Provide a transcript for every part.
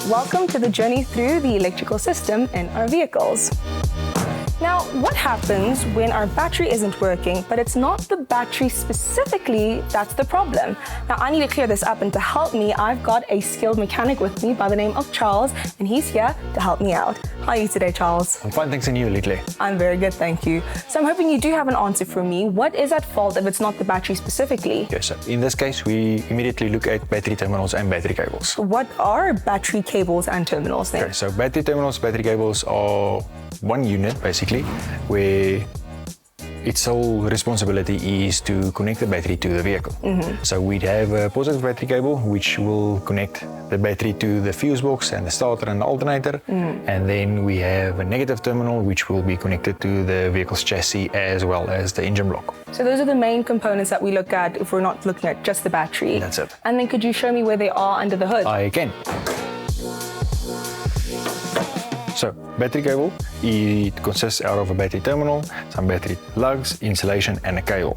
Welcome to the journey through the electrical system in our vehicles. Now, what happens when our battery isn't working, but it's not the battery specifically that's the problem? Now, I need to clear this up, and to help me, I've got a skilled mechanic with me by the name of Charles, and he's here to help me out. How are you today, Charles? I'm fine, thanks, and you, Lee? I'm very good, thank you. So I'm hoping you do have an answer for me. What is at fault if it's not the battery specifically? Yes, so in this case, we immediately look at battery terminals and battery cables. What are battery cables and terminals then? Okay, so battery terminals, battery cables are one unit, basically, where its sole responsibility is to connect the battery to the vehicle. So we'd have a positive battery cable, which will connect the battery to the fuse box and the starter and the alternator. And then we have a negative terminal, which will be connected to the vehicle's chassis as well as the engine block. So those are the main components that we look at if we're not looking at just the battery. That's it. And then could you show me where they are under the hood? I can. So, battery cable, it consists out of a battery terminal, some battery lugs, insulation and a cable.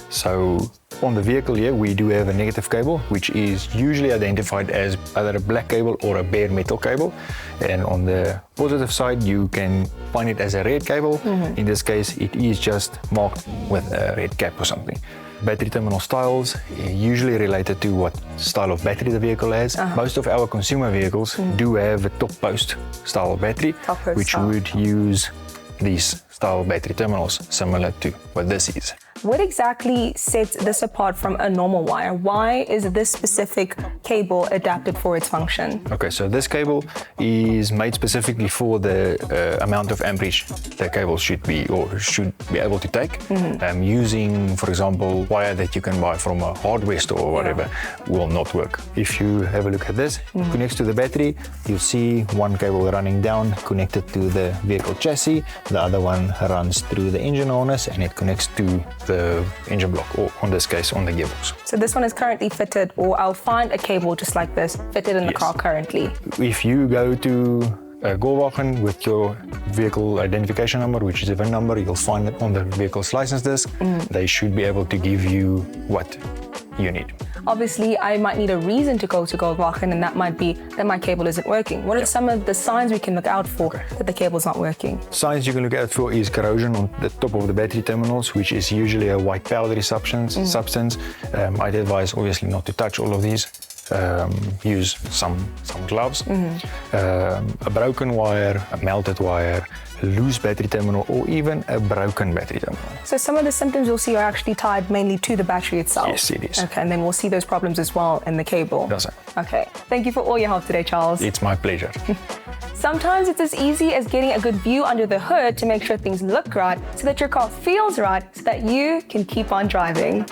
So, on the vehicle here, we do have a negative cable, which is usually identified as either a black cable or a bare metal cable. And on the positive side, you can find it as a red cable. In this case, it is just marked with a red cap or something. Battery terminal styles usually related to what style of battery the vehicle has. Most of our consumer vehicles do have a top post style of battery, which would use these style battery terminals, similar to what this is. What exactly sets this apart from a normal wire? Why is this specific cable adapted for its function? Okay, so this cable is made specifically for the amount of amperage the cable should be able to take. Using, for example, wire that you can buy from a hardware store or whatever will not work. If you have a look at this, connects to the battery, you'll see one cable running down connected to the vehicle chassis, the other one runs through the engine harness and it connects to the engine block, or in this case on the gearbox. So this one is currently fitted, or I'll find a cable just like this fitted in the car currently. If you go to a Goldwagen with your vehicle identification number, which is a VIN number, you'll find it on the vehicle's license disc. They should be able to give you what you need. Obviously, I might need a reason to go to Goldwagen, and that might be that my cable isn't working. What are some of the signs we can look out for that the cable's not working? Signs you can look out for is corrosion on the top of the battery terminals, which is usually a white powdery substance. I'd advise obviously not to touch all of these. Use some gloves. A broken wire, a melted wire, loose battery terminal, or even a broken battery terminal. So some of the symptoms you'll see are actually tied mainly to the battery itself? Yes, it is. Okay, and then we'll see those problems as well in the cable? That's it. Okay. Thank you for all your help today, Charles. It's my pleasure. Sometimes it's as easy as getting a good view under the hood to make sure things look right, so that your car feels right, so that you can keep on driving.